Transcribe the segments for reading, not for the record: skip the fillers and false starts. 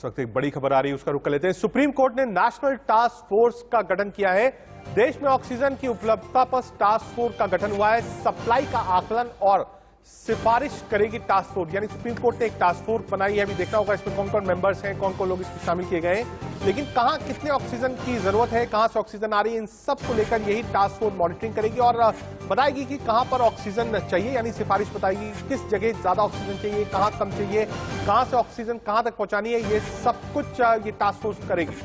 इस वक्त एक बड़ी खबर आ रही है, उसका रुख कर लेते हैं। सुप्रीम कोर्ट ने नेशनल टास्क फोर्स का गठन किया है। देश में ऑक्सीजन की उपलब्धता पर टास्क फोर्स का गठन हुआ है। सप्लाई का आकलन और सिफारिश करेगी टास्क फोर्स, यानी सुप्रीम कोर्ट ने एक टास्क फोर्स बनाई है। अभी देखना होगा इसमें कौन कौन मेंबर्स हैं, कौन कौन लोग इसमें शामिल किए गए हैं, लेकिन कहां कितने ऑक्सीजन की जरूरत है, कहां से ऑक्सीजन आ रही है, इन सब को लेकर यही टास्क फोर्स मॉनिटरिंग करेगी और बताएगी कि कहां पर ऑक्सीजन चाहिए, यानी सिफारिश बताएगी किस जगह ज्यादा ऑक्सीजन चाहिए, कहां कम चाहिए, कहां से ऑक्सीजन कहां तक पहुंचानी है, ये सब कुछ ये टास्क फोर्स करेगी।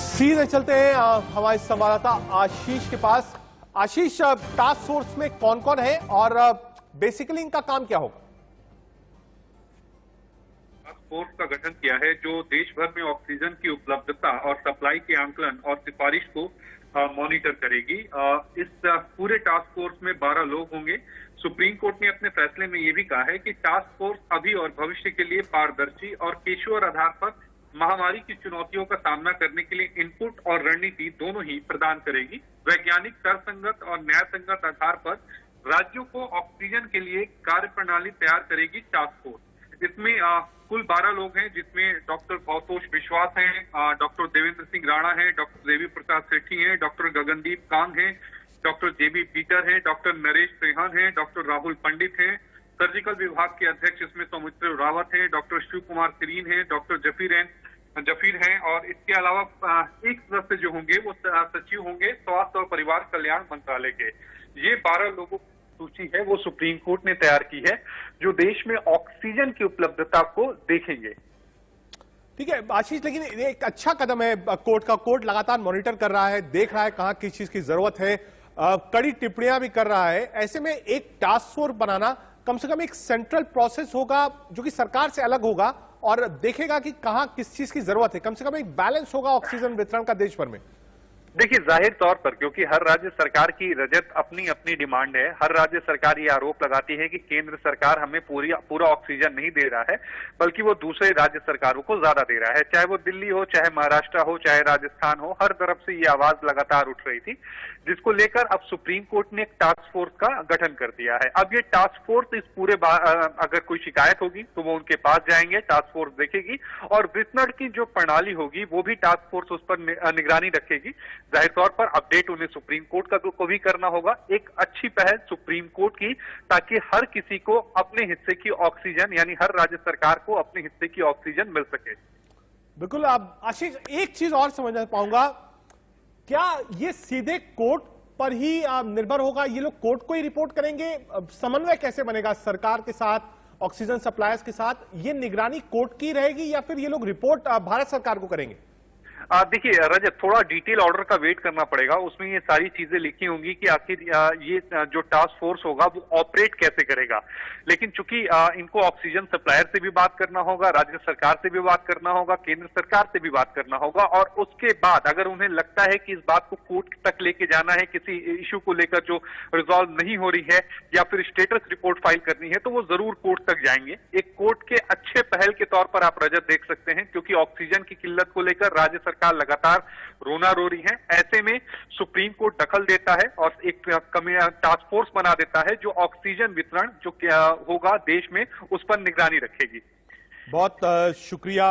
सीधे चलते हैं हमारे संवाददाता आशीष के पास। आशीष, टास्क फोर्स में कौन कौन है और बेसिकली इनका काम क्या होगा? टास्क फोर्स का गठन किया है जो देश भर में ऑक्सीजन की उपलब्धता और सप्लाई के आंकलन और सिफारिश को मॉनिटर करेगी। इस पूरे टास्क फोर्स में 12 लोग होंगे। सुप्रीम कोर्ट ने अपने फैसले में ये भी कहा है कि टास्क फोर्स अभी और भविष्य के लिए पारदर्शी और पेशेवर आधार पर महामारी की चुनौतियों का सामना करने के लिए इनपुट और रणनीति दोनों ही प्रदान करेगी। वैज्ञानिक, तर्कसंगत और न्याय संगत आधार पर राज्यों को ऑक्सीजन के लिए कार्य प्रणाली तैयार करेगी टास्क फोर्स। इसमें कुल 12 लोग हैं, जिसमें डॉक्टर भवतोष विश्वास हैं, डॉक्टर देवेंद्र सिंह राणा हैं, डॉक्टर देवी प्रसाद सेठी हैं, डॉक्टर गगनदीप कांग हैं, डॉक्टर जेबी पीटर हैं, डॉक्टर नरेश त्रेहन हैं, डॉक्टर राहुल पंडित हैं, सर्जिकल विभाग के अध्यक्ष इसमें सौमित्र रावत हैं, डॉक्टर शिव कुमार सिरीन हैं, डॉक्टर जफीर हैं और इसके अलावा एक सदस्य जो होंगे वो सचिव होंगे स्वास्थ्य और परिवार कल्याण मंत्रालय के। ये 12 लोगों की सूची है वो सुप्रीम कोर्ट ने तैयार की है जो देश में ऑक्सीजन की उपलब्धता को देखेंगे। ठीक है आशीष, लेकिन ये एक अच्छा कदम है कोर्ट का। कोर्ट लगातार मॉनिटर कर रहा है, देख रहा है कहां किस चीज की जरूरत है, कड़ी टिप्पणियां भी कर रहा है। ऐसे में एक टास्क फोर्स बनाना कम से कम एक सेंट्रल प्रोसेस होगा जो कि सरकार से अलग होगा और देखेगा कि कहां किस चीज की जरूरत है। कम से कम एक बैलेंस होगा ऑक्सीजन वितरण का देश भर में। देखिए, जाहिर तौर पर क्योंकि हर राज्य सरकार की रजत अपनी अपनी डिमांड है, हर राज्य सरकार ये आरोप लगाती है कि केंद्र सरकार हमें पूरा ऑक्सीजन नहीं दे रहा है, बल्कि वो दूसरे राज्य सरकारों को ज्यादा दे रहा है। चाहे वो दिल्ली हो, चाहे महाराष्ट्र हो, चाहे राजस्थान हो, हर तरफ से ये आवाज लगातार उठ रही थी, जिसको लेकर अब सुप्रीम कोर्ट ने एक टास्क फोर्स का गठन कर दिया है। अब ये टास्क फोर्स इस पूरे अगर कोई शिकायत होगी तो वो उनके पास जाएंगे, टास्क फोर्स देखेगी और वितरण की जो प्रणाली होगी वो भी टास्क फोर्स उस पर निगरानी रखेगी। जाहिर तौर पर अपडेट उन्हें सुप्रीम कोर्ट को भी करना होगा। एक अच्छी पहल सुप्रीम कोर्ट की, ताकि हर किसी को अपने हिस्से की ऑक्सीजन, यानी हर राज्य सरकार को अपने हिस्से की ऑक्सीजन मिल सके। बिल्कुल। अब आशीष, एक चीज और समझना पाऊंगा, क्या ये सीधे कोर्ट पर ही निर्भर होगा? ये लोग कोर्ट को ही रिपोर्ट करेंगे? समन्वय कैसे बनेगा सरकार के साथ, ऑक्सीजन सप्लायर्स के साथ? ये निगरानी कोर्ट की रहेगी या फिर ये लोग रिपोर्ट भारत सरकार को करेंगे? देखिए रजत, थोड़ा डिटेल ऑर्डर का वेट करना पड़ेगा। उसमें ये सारी चीजें लिखी होंगी कि आखिर ये जो टास्क फोर्स होगा वो ऑपरेट कैसे करेगा। लेकिन चूंकि इनको ऑक्सीजन सप्लायर से भी बात करना होगा, राज्य सरकार से भी बात करना होगा, केंद्र सरकार से भी बात करना होगा और उसके बाद अगर उन्हें लगता है कि इस बात को कोर्ट तक लेके जाना है, किसी इश्यू को लेकर जो रिजॉल्व नहीं हो रही है या फिर स्टेटस रिपोर्ट फाइल करनी है, तो वो जरूर कोर्ट तक जाएंगे। एक कोर्ट के अच्छे पहल के तौर पर आप रजत देख सकते हैं, क्योंकि ऑक्सीजन की किल्लत को लेकर राज्य सरकार लगातार रोना रो रही है। ऐसे में सुप्रीम कोर्ट दखल देता है और एक टास्क फोर्स बना देता है जो ऑक्सीजन वितरण जो होगा देश में उस पर निगरानी रखेगी। बहुत शुक्रिया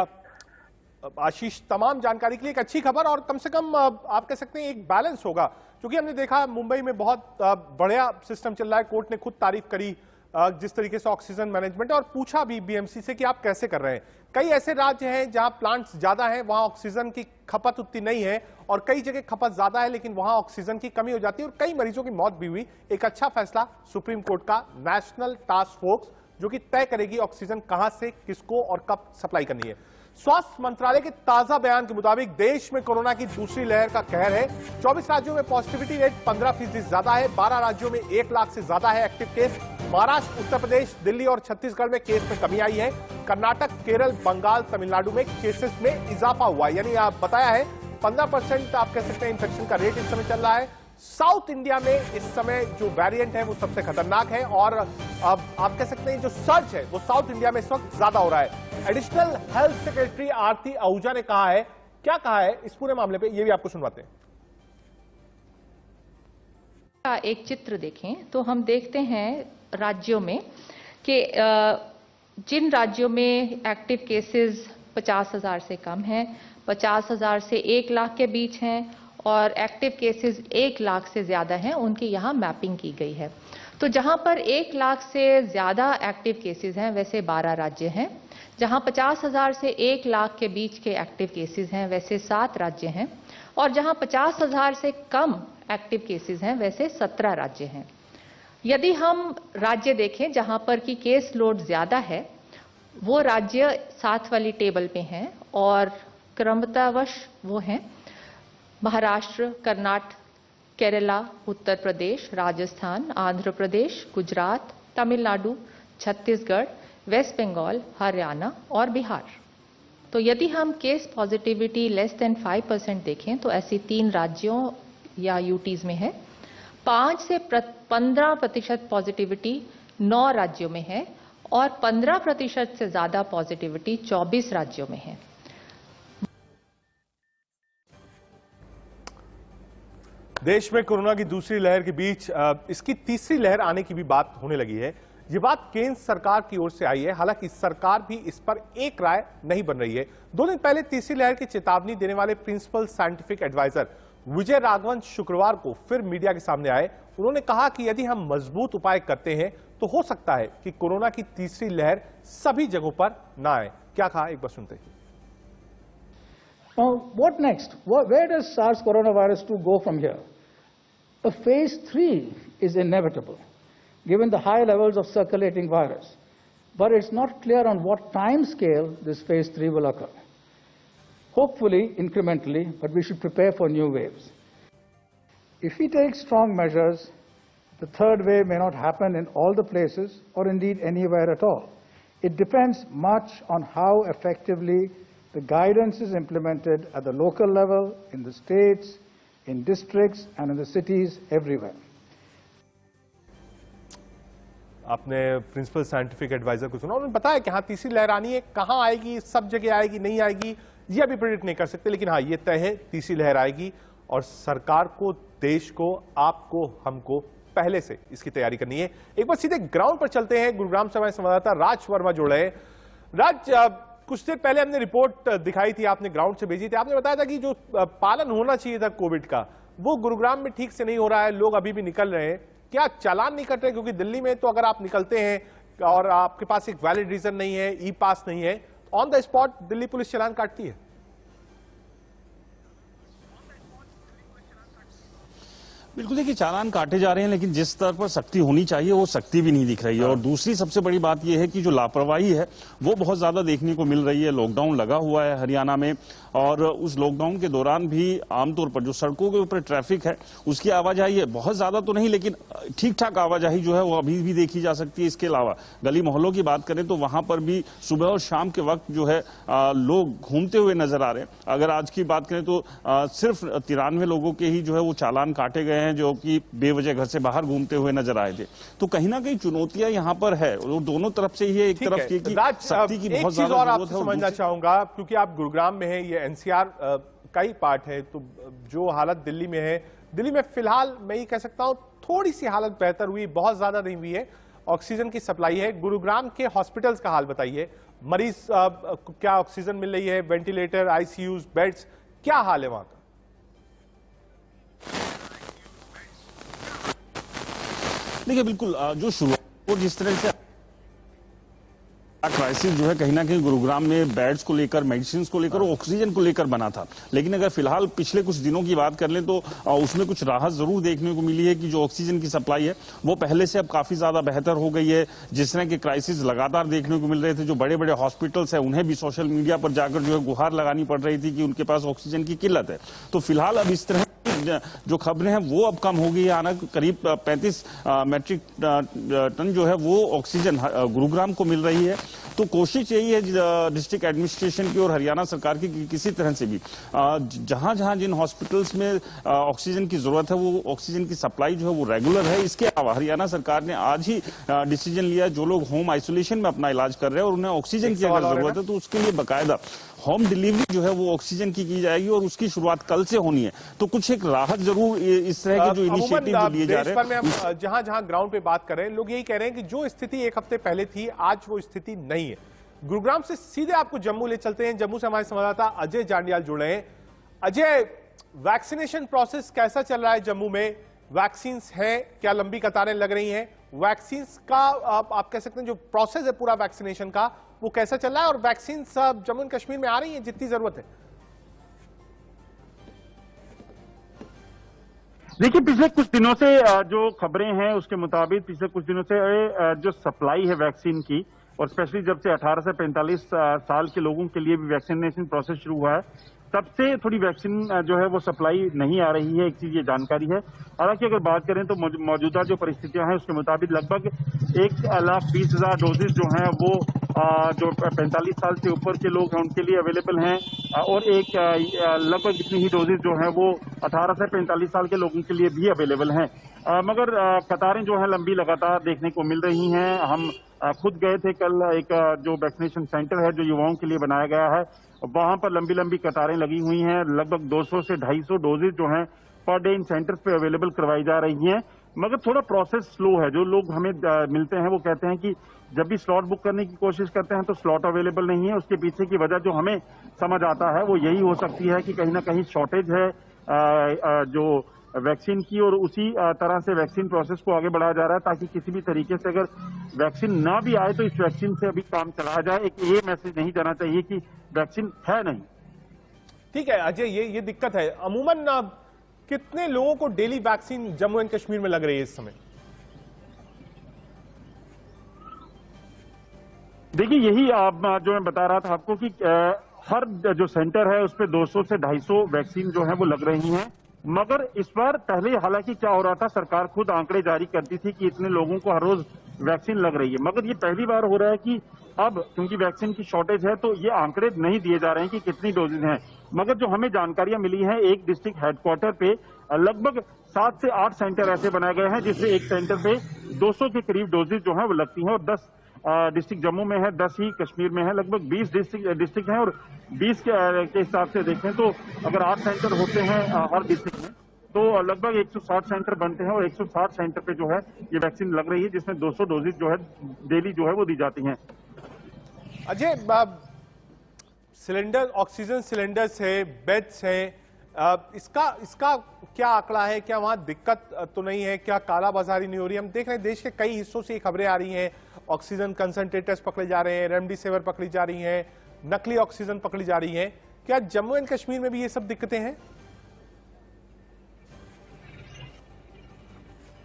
आशीष तमाम जानकारी के लिए। एक अच्छी खबर और कम से कम आप कह सकते हैं एक बैलेंस होगा, क्योंकि हमने देखा मुंबई में बहुत बढ़िया सिस्टम चल रहा है। कोर्ट ने खुद तारीफ करी जिस तरीके से ऑक्सीजन मैनेजमेंट है और पूछा भी बीएमसी से कि आप कैसे कर रहे हैं। कई ऐसे राज्य हैं जहां प्लांट्स ज्यादा हैं, वहां ऑक्सीजन की खपत उतनी नहीं है और कई जगह खपत ज्यादा है लेकिन वहां ऑक्सीजन की कमी हो जाती है और कई मरीजों की मौत भी हुई। एक अच्छा फैसला सुप्रीम कोर्ट का, नेशनल टास्क फोर्स जो कि तय करेगी ऑक्सीजन कहां से किसको और कब सप्लाई करनी है। स्वास्थ्य मंत्रालय के ताजा बयान के मुताबिक देश में कोरोना की दूसरी लहर का कहर है। 24 राज्यों में पॉजिटिविटी रेट 15% ज्यादा है। 12 राज्यों में 1 लाख से ज्यादा है एक्टिव केस। महाराष्ट्र, उत्तर प्रदेश, दिल्ली और छत्तीसगढ़ में केस में कमी आई है। कर्नाटक, केरल, बंगाल, तमिलनाडु में केसेस में इजाफा हुआ है, यानी आप बताया है 15% आप कह सकते हैं इन्फेक्शन का रेट इस समय चल रहा है। साउथ इंडिया में इस समय जो वेरिएंट है वो सबसे खतरनाक है और अब आप कह सकते हैं जो सर्ज है वो साउथ इंडिया में इस वक्त ज्यादा हो रहा है। एडिशनल हेल्थ सेक्रेटरी आरती आहूजा ने कहा है, क्या कहा है इस पूरे मामले पे, ये भी आपको सुनवाते हैं। एक चित्र देखें तो हम देखते हैं राज्यों में कि जिन राज्यों में एक्टिव केसेस 50,000 से कम हैं, 50,000 से 1 लाख के बीच हैं और एक्टिव केसेस 1 लाख से ज्यादा हैं, उनकी यहाँ मैपिंग की गई है। तो जहां पर 1 लाख से ज्यादा एक्टिव केसेस हैं वैसे 12 राज्य हैं, जहां 50,000 से 1 लाख के बीच के एक्टिव केसेस हैं वैसे 7 राज्य हैं और जहां 50,000 से कम एक्टिव केसेस हैं वैसे 17 राज्य हैं। यदि हम राज्य देखें जहां पर की केस लोड ज्यादा है, वो राज्य 7 वाली टेबल पे हैं और क्रमतावश वो हैं महाराष्ट्र, कर्नाटक, केरला, उत्तर प्रदेश, राजस्थान, आंध्र प्रदेश, गुजरात, तमिलनाडु, छत्तीसगढ़, वेस्ट बंगाल, हरियाणा और बिहार। तो यदि हम केस पॉजिटिविटी लेस देन 5% देखें तो ऐसी 3 राज्यों या यूटीज में है। 5 से 15% पॉजिटिविटी 9 राज्यों में है और 15% से ज्यादा पॉजिटिविटी 24 राज्यों में है। देश में कोरोना की दूसरी लहर के बीच इसकी तीसरी लहर आने की भी बात होने लगी है। ये बात केंद्र सरकार की ओर से आई है, हालांकि सरकार भी इस पर एक राय नहीं बन रही है। 2 दिन पहले तीसरी लहर की चेतावनी देने वाले principal scientific adviser Vijay Raghavan शुक्रवार को फिर मीडिया के सामने आए। उन्होंने कहा कि यदि हम मजबूत उपाय करते हैं तो हो सकता है कि कोरोना की तीसरी लहर सभी जगहों पर ना आए। क्या कहा, एक बार सुनते हैं। Now, what next? Where does SARS coronavirus 2 go from here? A phase 3 is inevitable, given the high levels of circulating virus. But it's not clear on what time scale this phase 3 will occur. Hopefully, incrementally, but we should prepare for new waves. If we take strong measures, the third wave may not happen in all the places or indeed anywhere at all. It depends much on how effectively the guidance is implemented at the local level, in the states, in districts, and in the cities everywhere. आपने principal scientific adviser को सुना, उन्होंने बताया कि हाँ तीसरी लहर आनी है, कहां आएगी, सब जगह आएगी, नहीं आएगी, ये अभी प्रेडिक्ट नहीं कर सकते, लेकिन हाँ ये तय है तीसरी लहर आएगी और सरकार को, देश को, आपको, हमको पहले से इसकी तैयारी करनी है। एक बार सीधे ग्राउंड पर चलते हैं। गुरुग्राम से हमारे संवाददाता राज वर्मा जुड़ रहे हैं। राज, कुछ देर पहले हमने रिपोर्ट दिखाई थी, आपने ग्राउंड से भेजी थी, आपने बताया था कि जो पालन होना चाहिए था कोविड का वो गुरुग्राम में ठीक से नहीं हो रहा है, लोग अभी भी निकल रहे हैं। क्या चालान नहीं कट रहे? क्योंकि दिल्ली में तो अगर आप निकलते हैं और आपके पास एक वैलिड रीजन नहीं है, ई पास नहीं है, on the spot Delhi police चालान काटती है। बिल्कुल, देखिए चालान काटे जा रहे हैं, लेकिन जिस स्तर पर सख्ती होनी चाहिए वो सख्ती भी नहीं दिख रही है। और दूसरी सबसे बड़ी बात यह है कि जो लापरवाही है वो बहुत ज्यादा देखने को मिल रही है। लॉकडाउन लगा हुआ है हरियाणा में और उस लॉकडाउन के दौरान भी आमतौर पर जो सड़कों के ऊपर ट्रैफिक है उसकी आवाजाही है, बहुत ज्यादा तो नहीं लेकिन ठीक ठाक आवाजाही जो है वो अभी भी देखी जा सकती है। इसके अलावा गली मोहल्लों की बात करें तो वहां पर भी सुबह और शाम के वक्त जो है लोग घूमते हुए नजर आ रहे हैं। अगर आज की बात करें तो सिर्फ 93 लोगों के ही जो है वो चालान काटे गए हैं जो कि बेवजह घर से बाहर घूमते हुए नजर आए थे। तो कहीं ना कहीं चुनौतियां यहां पर है, वो दोनों तरफ से ही है। एक तरफ की सख्ती की बहुत ज्यादा जरूरत है। समझना चाहूंगा क्योंकि आप गुरुग्राम में है, ये एनसीआर का ही पार्ट है, तो जो हालत दिल्ली में है, दिल्ली में फिलहाल मैं ये कह सकता हूं थोड़ी सी हालत बेहतर हुई, बहुत ज्यादा नहीं हुई है। ऑक्सीजन की सप्लाई है। गुरुग्राम के हॉस्पिटल्स का हाल बताइए, मरीज क्या ऑक्सीजन मिल रही है, वेंटिलेटर, आईसीयूज, बेड्स, क्या हाल है वहां का? देखिए बिल्कुल, जो शुरुआत जिस तरह से क्राइसिस जो है कहीं ना कहीं गुरुग्राम में बेड्स को लेकर, मेडिसिन को लेकर, ऑक्सीजन को लेकर बना था। लेकिन अगर फिलहाल पिछले कुछ दिनों की बात कर लें तो उसमें कुछ राहत जरूर देखने को मिली है कि जो ऑक्सीजन की सप्लाई है वो पहले से अब काफी ज्यादा बेहतर हो गई है। जिस तरह के क्राइसिस लगातार देखने को मिल रहे थे, जो बड़े बड़े हॉस्पिटल्स है उन्हें भी सोशल मीडिया पर जाकर जो है गुहार लगानी पड़ रही थी कि उनके पास ऑक्सीजन की किल्लत है। तो फिलहाल अब इस तरह जो खबरें हैं वो अब कम हो गई है। आना करीब 35 मैट्रिक टन जो है वो ऑक्सीजन गुरुग्राम को मिल रही है। तो तो कोशिश यही है डिस्ट्रिक्ट एडमिनिस्ट्रेशन की और हरियाणा सरकार की कि किसी तरह से भी जहां जहां जिन हॉस्पिटल्स में ऑक्सीजन की जरूरत है वो ऑक्सीजन की सप्लाई जो है वो रेगुलर है। इसके अलावा हरियाणा सरकार ने आज ही डिसीजन लिया, जो लोग होम आइसोलेशन में अपना इलाज कर रहे हैं और उन्हें ऑक्सीजन की अगर जरूरत है तो उसके लिए बाकायदा होम डिलीवरी जो है वो ऑक्सीजन की जाएगी और उसकी शुरुआत कल से होनी है। तो कुछ एक राहत जरूर इस तरह के जो इनिशिएटिव लिए जा रहे हैं। में जहां जहां ग्राउंड पे बात कर रहे हैं लोग यही कह रहे हैं कि जो स्थिति एक हफ्ते पहले थी आज वो स्थिति नहीं है। गुरुग्राम से सीधे आपको जम्मू ले चलते हैं। जम्मू से हमारे संवाददाता अजय जांडियाल जुड़े हैं। अजय, वैक्सीनेशन प्रोसेस कैसा चल रहा है जम्मू में? वैक्सीन है, क्या लंबी कतारें लग रही हैं? वैक्सीन का आप कह सकते हैं जो प्रोसेस है पूरा वैक्सीनेशन का वो कैसा चल रहा है और वैक्सीन सब जम्मू एंड कश्मीर में आ रही है जितनी जरूरत है? देखिए, पिछले कुछ दिनों से जो खबरें हैं उसके मुताबिक पिछले कुछ दिनों से जो सप्लाई है वैक्सीन की, और स्पेशली जब से 18 से 45 साल के लोगों के लिए भी वैक्सीनेशन प्रोसेस शुरू हुआ है तब से थोड़ी वैक्सीन जो है वो सप्लाई नहीं आ रही है। एक चीज ये जानकारी है। हालांकि अगर बात करें तो मौजूदा जो परिस्थितियां हैं उसके मुताबिक लगभग 1,20,000 डोजेज जो हैं वो जो 45 साल से ऊपर के लोग हैं उनके लिए अवेलेबल हैं, और एक लगभग इतनी ही डोजेज जो हैं वो 18 से 45 साल के लोगों के लिए भी अवेलेबल हैं। मगर कतारें जो है लंबी लगातार देखने को मिल रही हैं। हम खुद गए थे कल, एक जो वैक्सीनेशन सेंटर है जो युवाओं के लिए बनाया गया है, वहां पर लंबी लंबी कतारें लगी हुई हैं। लगभग 200 से 250 डोजेज जो हैं पर डे इन सेंटर्स पे अवेलेबल करवाई जा रही हैं। मगर थोड़ा प्रोसेस स्लो है। जो लोग हमें मिलते हैं वो कहते हैं कि जब भी स्लॉट बुक करने की कोशिश करते हैं तो स्लॉट अवेलेबल नहीं है। उसके पीछे की वजह जो हमें समझ आता है वो यही हो सकती है कि कहीं ना कहीं शॉर्टेज है जो वैक्सीन की, और उसी तरह से वैक्सीन प्रोसेस को आगे बढ़ाया जा रहा है ताकि किसी भी तरीके से अगर वैक्सीन ना भी आए तो इस वैक्सीन से अभी काम चलाया जाए। एक ये मैसेज नहीं जाना चाहिए कि वैक्सीन है नहीं। ठीक है अजय, ये दिक्कत है। अमूमन कितने लोगों को daily vaccine Jammu and Kashmir में लग रही है इस समय? देखिए, यही आप जो मैं बता रहा था आपको कि हर जो सेंटर है उस पर 200 से 250 वैक्सीन जो है वो लग रही हैं। मगर इस बार पहले हालांकि क्या हो रहा था, सरकार खुद आंकड़े जारी करती थी कि इतने लोगों को हर रोज वैक्सीन लग रही है। मगर ये पहली बार हो रहा है कि अब क्योंकि वैक्सीन की शॉर्टेज है तो ये आंकड़े नहीं दिए जा रहे हैं कि कितनी डोजेज हैं। मगर जो हमें जानकारियां मिली हैं, एक डिस्ट्रिक्ट हेडक्वार्टर पे लगभग 7 से 8 सेंटर ऐसे बनाए गए हैं जिसमें एक सेंटर पे 200 के करीब डोजेज जो है वो लगती हैं, और 10 डिस्ट्रिक्ट जम्मू में है, 10 ही कश्मीर में है। लगभग 20 डिस्ट्रिक्ट हैं, और 20 के हिसाब से देखें तो अगर 8 सेंटर होते हैं हर डिस्ट्रिक्ट में तो लगभग 160 सेंटर बनते हैं, और 160 सेंटर पे जो है ये वैक्सीन लग रही है जिसमें 200 डोजेज जो है डेली जो है वो दी जाती हैं। अजय, सिलेंडर, ऑक्सीजन सिलेंडर्स है, बेड्स है, इसका क्या आंकड़ा है? क्या वहां दिक्कत तो नहीं है? क्या कालाबाजारी नहीं हो रही? हम देख रहे हैं देश के कई हिस्सों से खबरें आ रही हैं, ऑक्सीजन कंसंट्रेटर्स पकड़े जा रहे हैं, रेमडेसिविर पकड़ी जा रही हैं, नकली ऑक्सीजन पकड़ी जा रही हैं। क्या जम्मू एंड कश्मीर में भी ये सब दिक्कतें हैं?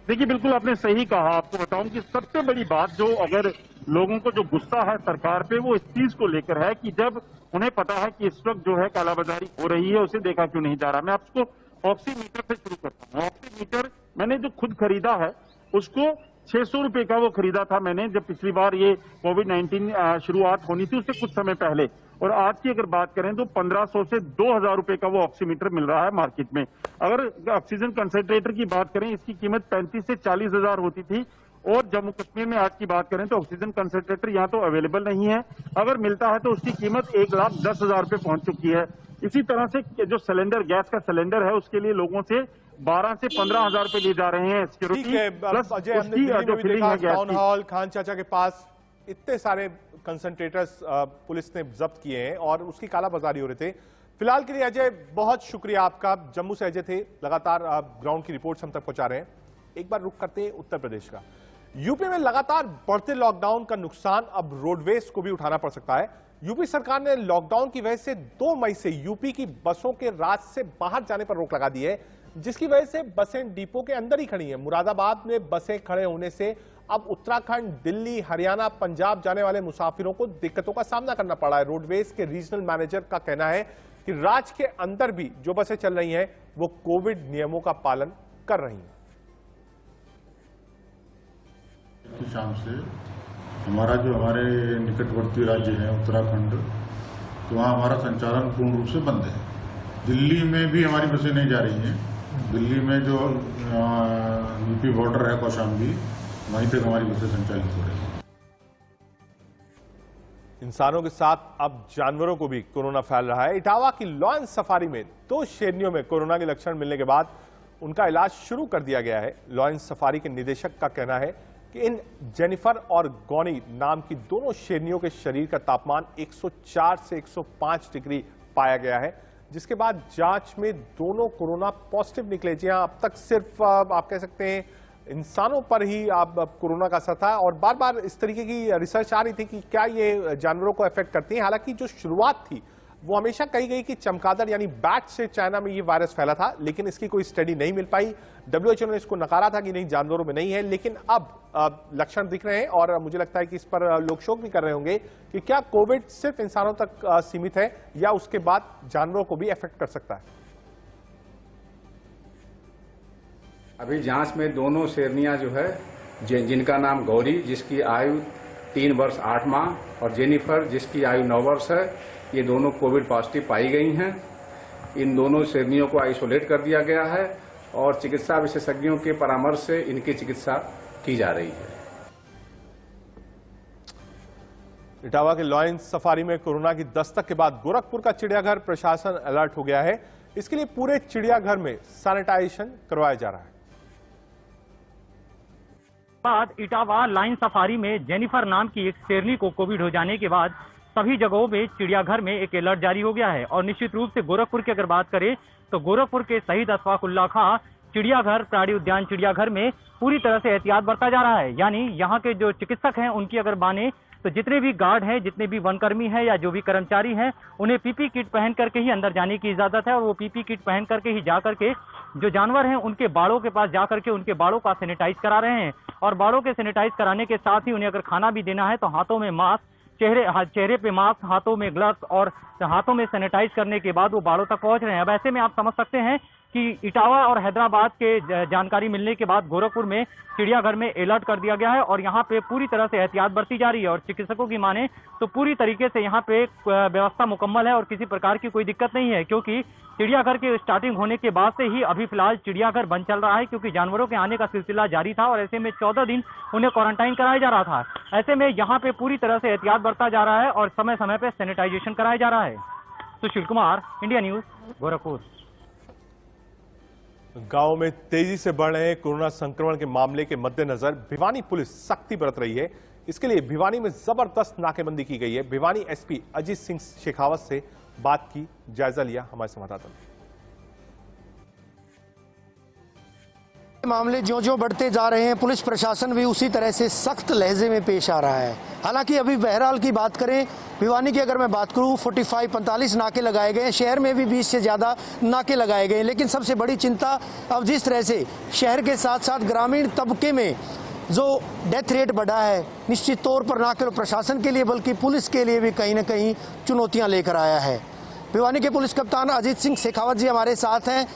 देखिए, बिल्कुल आपने सही कहा। आपको बताऊं कि सबसे बड़ी बात जो अगर लोगों को जो गुस्सा है सरकार पे वो इस चीज को लेकर है कि जब उन्हें पता है कि इस वक्त जो है कालाबाजारी हो रही है उसे देखा क्यों नहीं जा रहा। मैं आपको ऑक्सीमीटर से शुरू करता हूँ। ऑक्सीमीटर मैंने जो खुद खरीदा है उसको 600 रुपए का वो खरीदा था मैंने जब पिछली बार ये कोविड-19 शुरुआत होनी थी उससे कुछ समय पहले, और आज की अगर बात करें तो 1500 से 2000 रुपए का वो ऑक्सीमीटर मिल रहा है मार्केट में। अगर ऑक्सीजन कंसंट्रेटर की बात करें इसकी कीमत 35 से 40 हजार होती थी, और जम्मू कश्मीर में आज की बात करें तो ऑक्सीजन कंसंट्रेटर यहाँ तो अवेलेबल नहीं है, अगर मिलता है तो उसकी कीमत 1,10,000 रुपए पहुंच चुकी है। इसी तरह से जो सिलेंडर, गैस का सिलेंडर है उसके लिए लोगों से 12 से 15,000 रुपए लिए जा रहे हैं सिक्योरिटी प्लस उसकी जो फिलिंग है गैस टाउन हॉल खान चाचा के पास इतने सारे कंसंट्रेटर्स पुलिस ने जब्त किए हैं और उसकी कालाबाजारी हो रहे थे। फिलहाल के लिए अजय बहुत शुक्रिया आपका। जम्मू से अजय थे, लगातार ग्राउंड की रिपोर्ट्स हम तक पहुंचा रहे हैं। एक बार रुक करते हैं उत्तर प्रदेश का। यूपी में लगातार बढ़ते लॉकडाउन का नुकसान अब रोडवेज को भी उठाना पड़ सकता है। यूपी सरकार ने लॉकडाउन की वजह से 2 मई से यूपी की बसों के राज्य से बाहर जाने पर रोक लगा दी है, जिसकी वजह से बसें डिपो के अंदर ही खड़ी हैं। मुरादाबाद में बसें खड़े होने से अब उत्तराखंड, दिल्ली, हरियाणा, पंजाब जाने वाले मुसाफिरों को दिक्कतों का सामना करना पड़ा है। रोडवेज के रीजनल मैनेजर का कहना है कि राज्य के अंदर भी जो बसें चल रही हैं वो कोविड नियमों का पालन कर रही हैं। शाम से हमारे निकटवर्ती राज्य हैं उत्तराखंड, तो वहाँ हमारा संचालन पूर्ण रूप से बंद है। दिल्ली में भी हमारी बसें नहीं जा रही हैं। दिल्ली में जो यूपी बॉर्डर है कौशाम्बी, वहीं तक हमारी बसें संचालित हो रही हैं। इंसानों के साथ अब जानवरों को भी कोरोना फैल रहा है। इटावा की लॉयन सफारी में 2 शेरनियों में कोरोना के लक्षण मिलने के बाद उनका इलाज शुरू कर दिया गया है। लॉयन सफारी के निदेशक का कहना है कि इन जेनिफर और गॉनी नाम की दोनों शेरनियों के शरीर का तापमान 104 से 105 डिग्री पाया गया है, जिसके बाद जांच में दोनों कोरोना पॉजिटिव निकले। जी हां, अब तक सिर्फ आप कह सकते हैं इंसानों पर ही अब कोरोना का असर था और बार बार इस तरीके की रिसर्च आ रही थी कि क्या ये जानवरों को अफेक्ट करती है। हालांकि जो शुरुआत थी वो हमेशा कही गई कि चमगादड़ यानी बैट से चाइना में ये वायरस फैला था, लेकिन इसकी कोई स्टडी नहीं मिल पाई। WHO ने इसको नकारा था कि नहीं, जानवरों में नहीं है, लेकिन अब लक्षण दिख रहे हैं और मुझे लगता है कि इस पर लोग शोक भी कर रहे होंगे कि क्या कोविड सिर्फ इंसानों तक सीमित है या उसके बाद जानवरों को भी अफेक्ट कर सकता है। अभी जांच में दोनों शेरनियां जो है जिनका नाम गौरी, जिसकी आयु 3 वर्ष 8 माह, और जेनिफर जिसकी आयु 9 वर्ष है, ये दोनों कोविड पॉजिटिव पाई गई हैं। इन दोनों शेरनियों को आइसोलेट कर दिया गया है और चिकित्सा विशेषज्ञों के परामर्श से इनकी चिकित्सा की जा रही है। इटावा के लॉयन सफारी में कोरोना की दस्तक के बाद गोरखपुर का चिड़ियाघर प्रशासन अलर्ट हो गया है। इसके लिए पूरे चिड़ियाघर में सैनिटाइजेशन करवाया जा रहा है। बाद इटावा लाइन सफारी में जेनिफर नाम की एक शेरनी को कोविड हो जाने के बाद सभी जगहों में चिड़ियाघर में एक अलर्ट जारी हो गया है। और निश्चित रूप से गोरखपुर की अगर बात करें तो गोरखपुर के शहीद अशफाकुल्लाह खां चिड़ियाघर प्राणी उद्यान चिड़ियाघर में पूरी तरह से एहतियात बरता जा रहा है। यानी यहाँ के जो चिकित्सक हैं उनकी अगर माने तो जितने भी गार्ड हैं, जितने भी वनकर्मी हैं या जो भी कर्मचारी हैं, उन्हें पीपी किट पहन करके ही अंदर जाने की इजाजत है और वो पीपी किट पहन करके ही जा करके जो जानवर हैं उनके बाड़ों के पास जा करके उनके बाड़ों का सैनिटाइज करा रहे हैं। और बाड़ों के सैनिटाइज कराने के साथ ही उन्हें अगर खाना भी देना है तो हाथों में मास्क, चेहरे पे मास्क, हाथों में ग्लव्स और हाथों में सैनिटाइज करने के बाद वो बाड़ों तक पहुंच रहे हैं। अब ऐसे में आप समझ सकते हैं कि इटावा और हैदराबाद के जानकारी मिलने के बाद गोरखपुर में चिड़ियाघर में अलर्ट कर दिया गया है और यहाँ पे पूरी तरह से एहतियात बरती जा रही है। और चिकित्सकों की माने तो पूरी तरीके से यहाँ पे व्यवस्था मुकम्मल है और किसी प्रकार की कोई दिक्कत नहीं है, क्योंकि चिड़ियाघर के स्टार्टिंग होने के बाद से ही अभी फिलहाल चिड़ियाघर बंद चल रहा है, क्योंकि जानवरों के आने का सिलसिला जारी था और ऐसे में 14 दिन उन्हें क्वारंटाइन कराया जा रहा था। ऐसे में यहाँ पे पूरी तरह से एहतियात बरता जा रहा है और समय समय पे सैनिटाइजेशन कराया जा रहा है। Sushil Kumar, India news, Gorakhpur. गांव में तेजी से बढ़ रहे कोरोना संक्रमण के मामले के मद्देनजर भिवानी पुलिस सख्ती बरत रही है। इसके लिए भिवानी में जबरदस्त नाकेबंदी की गई है। भिवानी एसपी अजीत सिंह शेखावत से बात की, जायजा लिया हमारे संवाददाता ने। मामले जो बढ़ते जा रहे हैं, पुलिस प्रशासन भी उसी तरह से सख्त लहजे में पेश आ रहा है। हालांकि अभी बहरहाल की बात करें, भिवानी की अगर मैं बात करूं, 45 नाके लगाए गए हैं। शहर में भी 20 से ज़्यादा नाके लगाए गए हैं। लेकिन सबसे बड़ी चिंता अब जिस तरह से शहर के साथ साथ ग्रामीण तबके में जो डेथ रेट बढ़ा है, निश्चित तौर पर ना केवल प्रशासन के लिए बल्कि पुलिस के लिए भी कहीं ना कहीं चुनौतियाँ लेकर आया है। भिवानी के पुलिस कप्तान अजीत सिंह शेखावत जी हमारे साथ हैं।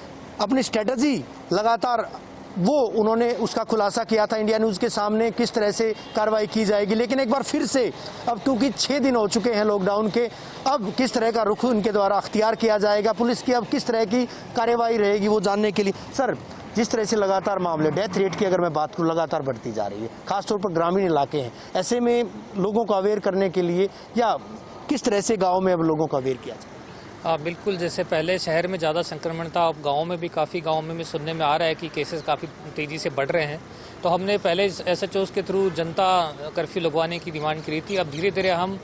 अपनी स्ट्रेटजी लगातार उन्होंने उसका खुलासा किया था इंडिया न्यूज़ के सामने, किस तरह से कार्रवाई की जाएगी। लेकिन एक बार फिर से अब क्योंकि 6 दिन हो चुके हैं लॉकडाउन के, अब किस तरह का रुख उनके द्वारा अख्तियार किया जाएगा, पुलिस की अब किस तरह की कार्रवाई रहेगी, वो जानने के लिए सर, जिस तरह से लगातार मामले डेथ रेट की अगर मैं बात करूँ लगातार बढ़ती जा रही है, खासतौर पर ग्रामीण इलाके हैं, ऐसे में लोगों को अवेयर करने के लिए या किस तरह से गाँव में अब लोगों को अवेयर किया जाए? बिल्कुल, जैसे पहले शहर में ज़्यादा संक्रमण था, अब गाँव में भी काफ़ी गाँव में सुनने में आ रहा है कि केसेस काफ़ी तेज़ी से बढ़ रहे हैं। तो हमने पहले SHOs के थ्रू जनता कर्फ्यू लगवाने की डिमांड करी थी। अब धीरे धीरे हम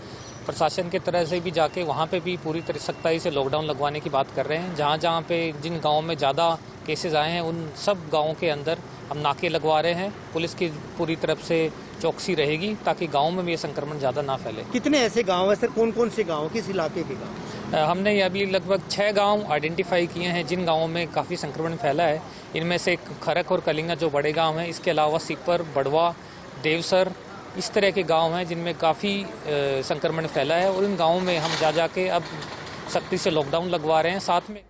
प्रशासन के तरह से भी जाके वहाँ पे भी पूरी तरह सख्ताई से लॉकडाउन लगवाने की बात कर रहे हैं। जहाँ जहाँ पे जिन गाँव में ज़्यादा केसेस आए हैं उन सब गाँवों के अंदर हम नाके लगवा रहे हैं। पुलिस की पूरी तरफ से चौकसी रहेगी ताकि गाँव में भी ये संक्रमण ज़्यादा ना फैले। कितने ऐसे गाँव हैं सर, कौन कौन से गाँव, किस इलाके के गाँव? हमने अभी लगभग 6 गांव आइडेंटिफाई किए हैं जिन गांवों में काफ़ी संक्रमण फैला है। इनमें से खरक और कलिंगा जो बड़े गांव हैं, इसके अलावा सीपर, बड़वा, देवसर, इस तरह के गांव हैं जिनमें काफ़ी संक्रमण फैला है और इन गांवों में हम जा के अब सख्ती से लॉकडाउन लगवा रहे हैं। साथ में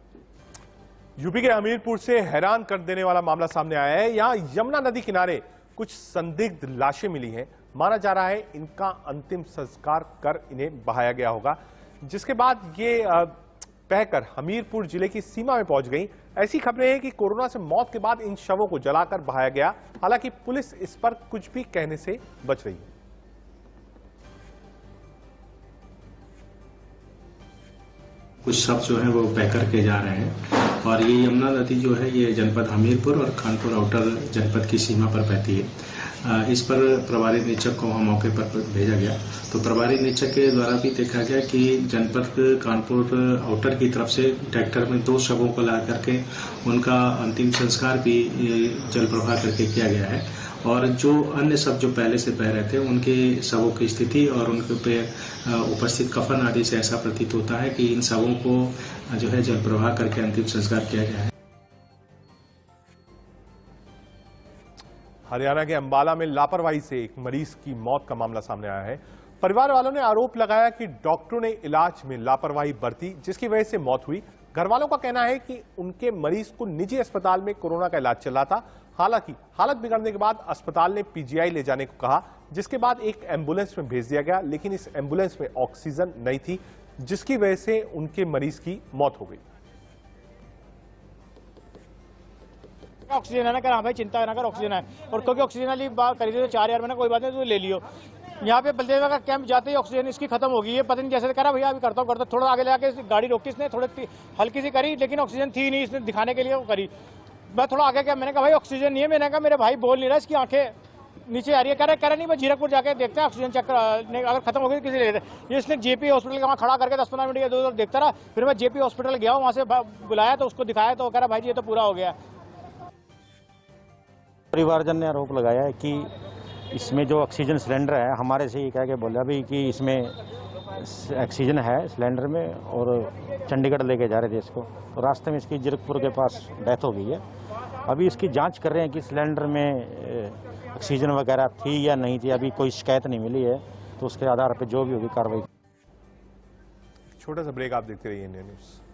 यूपी के हमीरपुर से हैरान कर देने वाला मामला सामने आया है। यहाँ यमुना नदी किनारे कुछ संदिग्ध लाशें मिली हैं। माना जा रहा है इनका अंतिम संस्कार कर इन्हें बहाया गया होगा, जिसके बाद ये बहकर हमीरपुर जिले की सीमा में पहुंच गई। ऐसी खबरें हैं कि कोरोना से मौत के बाद इन शवों को जलाकर बहाया गया। हालांकि पुलिस इस पर कुछ भी कहने से बच रही है। कुछ शव जो है वो बह करके जा रहे हैं और ये यमुना नदी जो है ये जनपद हमीरपुर और कानपुर आउटर जनपद की सीमा पर बहती है। इस पर प्रभारी निरीक्षक को वहाँ मौके पर भेजा गया तो प्रभारी निरीक्षक के द्वारा भी देखा गया कि जनपद कानपुर आउटर की तरफ से ट्रैक्टर में 2 शवों को ला करके उनका अंतिम संस्कार भी जल प्रवाह करके किया गया है और जो अन्य शव जो पहले से बह रहे थे उनके शवों की स्थिति और उनके पे उपस्थित कफन आदि से ऐसा प्रतीत होता है कि इन शवों को जो है जल प्रवाह करके अंतिम संस्कार किया गया है। हरियाणा के अंबाला में लापरवाही से एक मरीज की मौत का मामला सामने आया है। परिवार वालों ने आरोप लगाया कि डॉक्टरों ने इलाज में लापरवाही बरती, जिसकी वजह से मौत हुई। घर वालों का कहना है कि उनके मरीज को निजी अस्पताल में कोरोना का इलाज चल रहा था। हालांकि हालत बिगड़ने के बाद अस्पताल ने पीजीआई ले जाने को कहा, जिसके बाद एक एम्बुलेंस में भेज दिया गया, लेकिन इस एम्बुलेंस में ऑक्सीजन नहीं थी, जिसकी वजह से उनके मरीज की मौत हो गई। ऑक्सीजन है ना, कर हाँ भाई चिंता ना कर, ऑक्सीजन है। और क्योंकि ऑक्सीजन वाली बात करी थी तो 4000 में ना, कोई बात नहीं, तो ले लियो। यहाँ पे बलदेव का कैंप जाते ही ऑक्सीजन इसकी खत्म हो गई है, पता नहीं कैसे करा भैया, अभी करता हूँ। थोड़ा आगे लेके गाड़ी रोकी इसने, थोड़ी हल्की सी करी, लेकिन ऑक्सीजन थी नहीं, इसने दिखाने के लिए वो करी। मैं थोड़ा आगे क्या, मैंने कहा भाई ऑक्सीजन नहीं है, मैंने कहा मेरे भाई बोल नहीं रहा, इसकी आंखें नीचे आ रही है। कह रहा नहीं, मैं जीरकपुर जाके देखते हैं ऑक्सीजन चेक अगर खत्म हो गई किसी ले लेते। ये इसने जेपी हॉस्पिटल के वहाँ खड़ा करके 10-15 मिनट इधर उधर देखता रहा। फिर मैं जेपी हॉस्पिटल गया, वहाँ से बुलाया तो उसको दिखाया तो कह रहा भाई ये तो पूरा हो गया। परिवारजन ने आरोप लगाया है कि इसमें जो ऑक्सीजन सिलेंडर है, हमारे से ये कह के बोला भी कि इसमें ऑक्सीजन है सिलेंडर में और चंडीगढ़ लेके जा रहे थे इसको, तो रास्ते में इसकी जीरकपुर के पास डेथ हो गई है। अभी इसकी जांच कर रहे हैं कि सिलेंडर में ऑक्सीजन वगैरह थी या नहीं थी, अभी कोई शिकायत नहीं मिली है, तो उसके आधार पर जो भी होगी कार्रवाई। छोटा सा ब्रेक, आप देखते रहिए इंडिया न्यूज़।